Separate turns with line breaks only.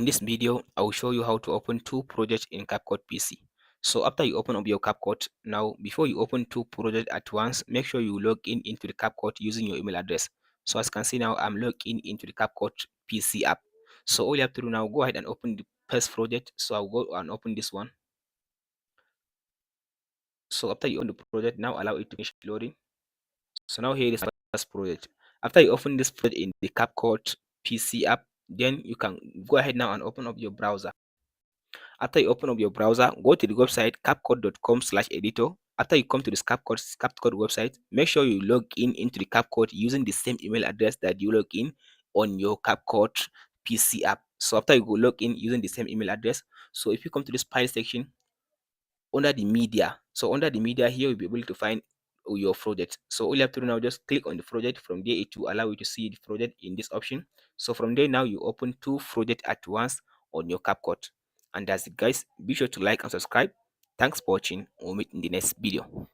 In this video, I will show you how to open two projects in CapCut PC. So after you open up your CapCut, now before you open two projects at once, make sure you log in into the CapCut using your email address. So as you can see now, I'm logged in into the CapCut PC app. So all you have to do now, go ahead and open the first project. So I'll go and open this one. So after you open the project, now allow it to finish loading. So now here is my first project. After you open this project in the CapCut PC app, then you can go ahead now and open up your browser. After you open up your browser, go to the website capcut.com/editor. After you come to this CapCut website, make sure you log in into the CapCut using the same email address that you log in on your CapCut PC app. So after you go log in using the same email address, so if you come to this file section under the media, so under the media here you'll be able to find your project. So all you have to do now, just click on the project. From there it will allow you to see the project in this option. So from there now you open two projects at once on your CapCut. And that's it guys. Be sure to like and subscribe. Thanks for watching. We'll meet in the next video.